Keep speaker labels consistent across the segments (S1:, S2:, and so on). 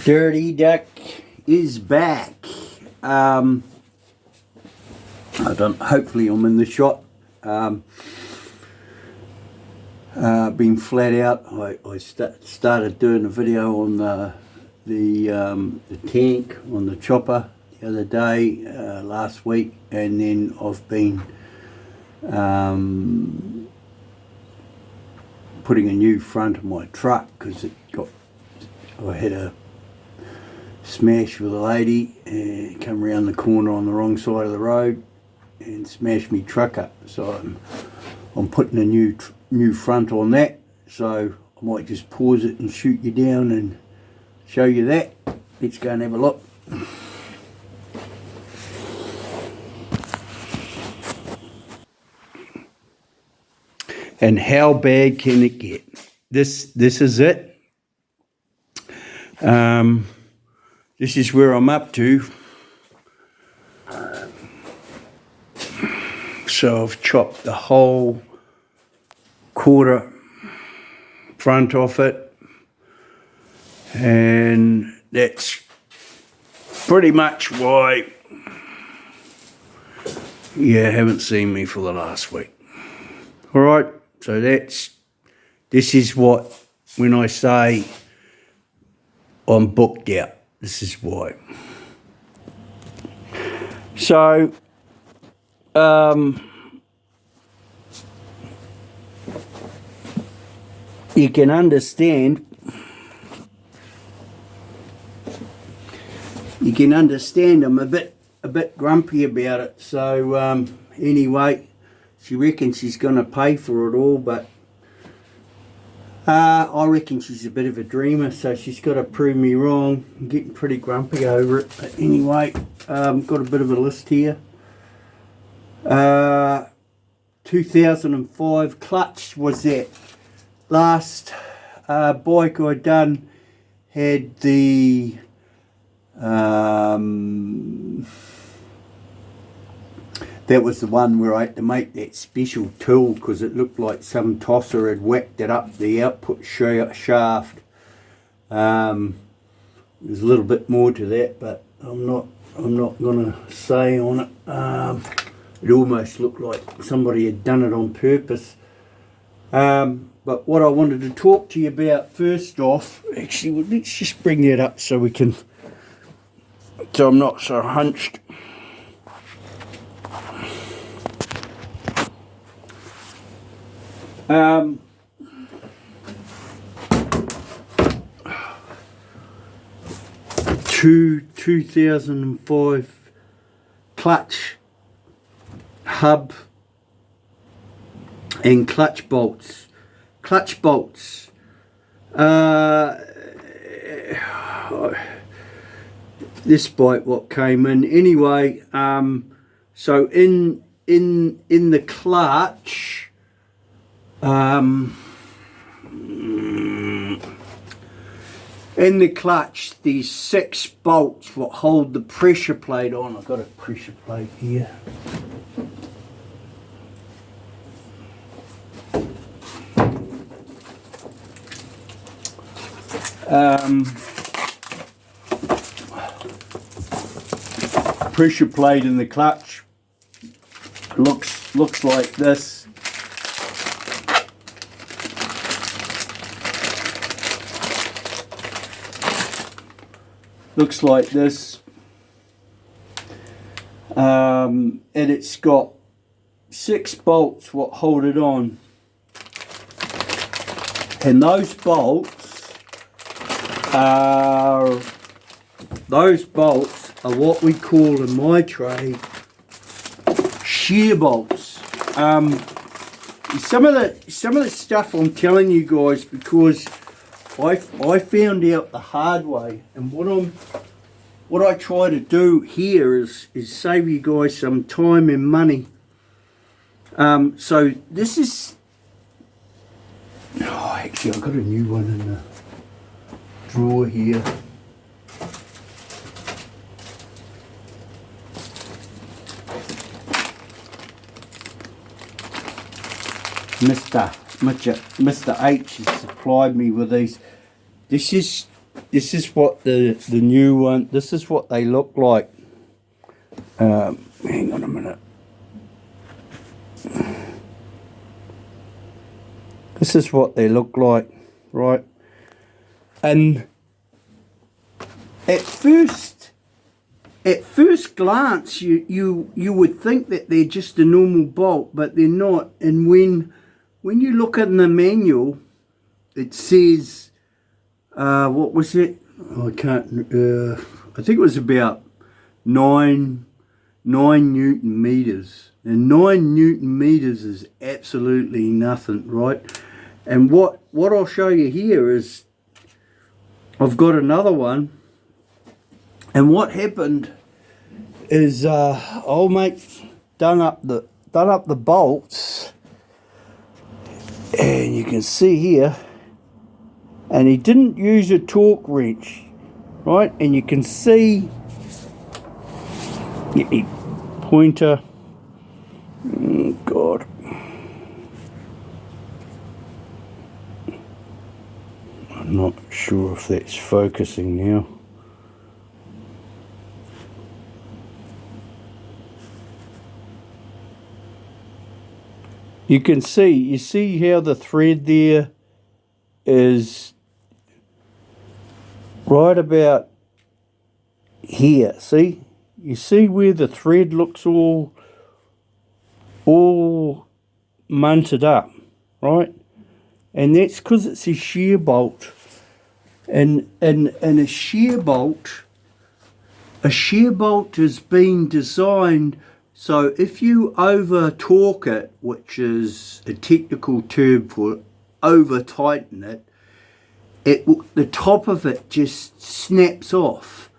S1: Dirty Duck is back. I don't. Hopefully, I'm in the shot. Been flat out. I started doing a video on the tank on the chopper the other day, last week, and then I've been putting a new front on my truck because I had a smash with a lady and come around the corner on the wrong side of the road and smashed me truck up. So I'm putting a new front on that. So I might just pause it and shoot you down and show you that. Let's go and have a look. And how bad can it get? This is it. This is where I'm up to. So I've chopped the whole quarter front off it, and that's pretty much why you haven't seen me for the last week. All right, so this is what, when I say I'm booked out, this is why. So you can understand I'm a bit grumpy about it. So anyway, she reckons she's going to pay for it all, but I reckon she's a bit of a dreamer, so she's got to prove me wrong. I'm getting pretty grumpy over it. But anyway, got a bit of a list here. 2005 clutch was that. Last bike I done had the that was the one where I had to make that special tool because it looked like some tosser had whacked it up the output shaft. There's a little bit more to that, but I'm not gonna say on it. It almost looked like somebody had done it on purpose. But what I wanted to talk to you about first off, actually, let's just bring that up so I'm not so hunched. Two 2005 clutch hub and clutch bolts. This bike what came in anyway. So in the clutch, there's 6 bolts what hold the pressure plate on. I've got a pressure plate here. Pressure plate in the clutch looks like this. Looks like this. And it's got 6 bolts what hold it on. And those bolts are what we call in my trade shear bolts. Some of the stuff I'm telling you guys because I found out the hard way, and what I try to do here is save you guys some time and money. So this is, actually I've got a new one in the drawer here. Mr. H has supplied me with these. This is this is what the new one, this is what they look like. Hang on a minute. This is what they look like, right? And at first glance, you would think that they're just a normal bolt, but they're not. And when you look in the manual, it says, what was it? Oh, I can't. I think it was about 9 Newton meters, and 9 Newton meters is absolutely nothing, right? And what I'll show you here is I've got another one, and what happened is old mate done up the bolts, and you can see here, and he didn't use a torque wrench, right? And you can see pointer. Oh God. I'm not sure if that's focusing now. You can see, you see how the thread there is right about here. See? You see where the thread looks all munted up, right? And that's because it's a shear bolt. And a shear bolt has been designed so if you over torque it, which is a technical term for over tighten it, the top of it just snaps off,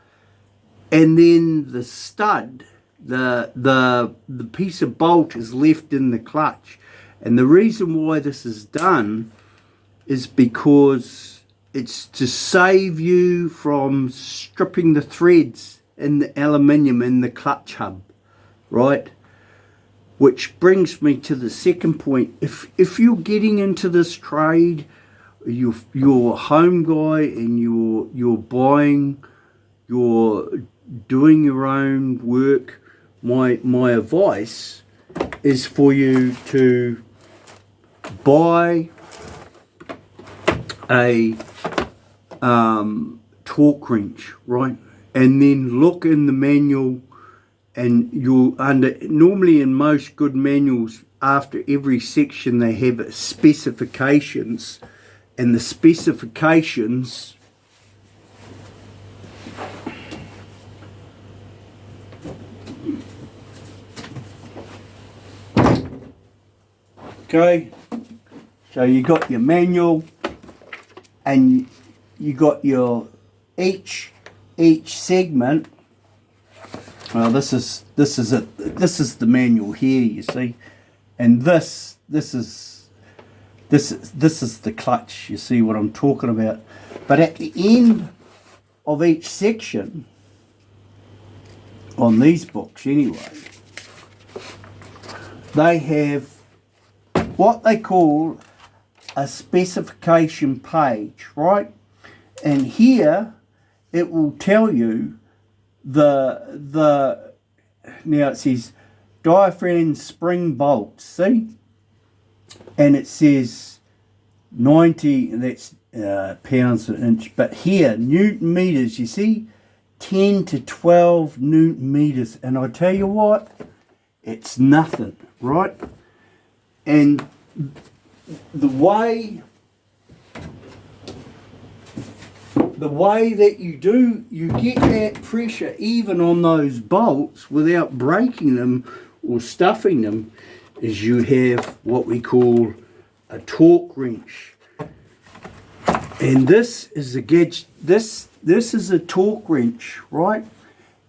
S1: and then the stud, the piece of bolt is left in the clutch. And the reason why this is done is because it's to save you from stripping the threads in the aluminium in the clutch hub, right? Which brings me to the second point. If you're getting into this trade, you're a home guy and you're buying, you're doing your own work, my advice is for you to buy a torque wrench, right? And then look in the manual, and you'll normally in most good manuals, after every section they have specifications, and the specifications okay, so you got your manual, and you got your each segment. Well, this is the manual here, you see, and this is the clutch. You see what I'm talking about? But at the end of each section, on these books anyway, they have what they call a specification page, right? And here it will tell you now it says diaphragm spring bolts, see? And it says 90, and that's pounds an inch, but here Newton meters, you see, 10 to 12 Newton meters, and I tell you what, it's nothing, right? And the way that you get that pressure even on those bolts without breaking them or stuffing them is you have what we call a torque wrench. And this is this is a torque wrench, right?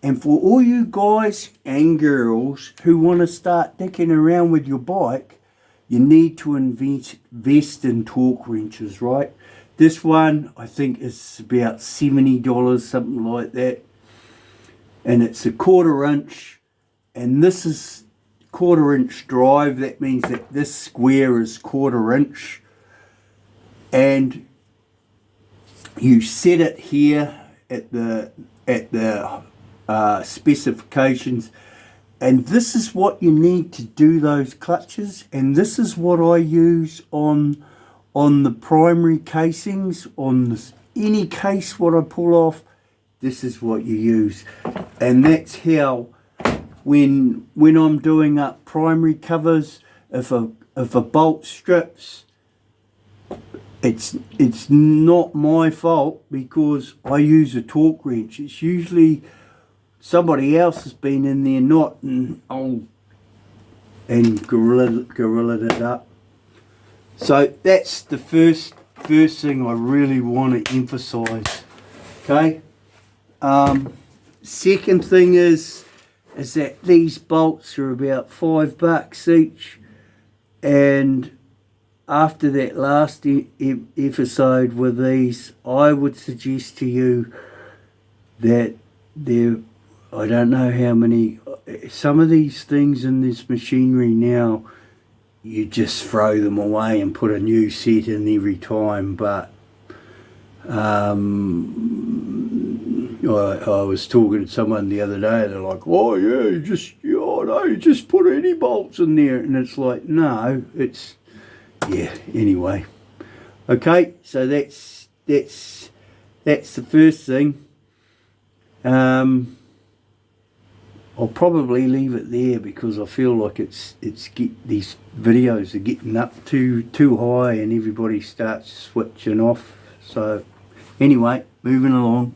S1: And for all you guys and girls who want to start dicking around with your bike, you need to invest in torque wrenches, right? This one, I think, is about $70, something like that. And it's a 1/4 inch. And this is 1/4 inch drive. That means that this square is 1/4 inch. And you set it here at the specifications, and this is what you need to do those clutches, and this is what I use on the primary casings, on this, any case what I pull off. This is what you use, and that's how when I'm doing up primary covers, if a bolt strips, it's not my fault because I use a torque wrench. It's usually somebody else has been in there not and gorilla it up. So that's the first thing I really want to emphasize. Okay. Second thing is that these bolts are about $5 each, and after that last episode with these, I would suggest to you that I don't know how many, some of these things in this machinery now, you just throw them away and put a new set in every time. But I was talking to someone the other day, they're like, oh yeah, you just put any bolts in there, and it's like, no, it's, yeah, anyway. Okay, so that's the first thing. I'll probably leave it there because I feel like these videos are getting up too high and everybody starts switching off. So anyway, moving along.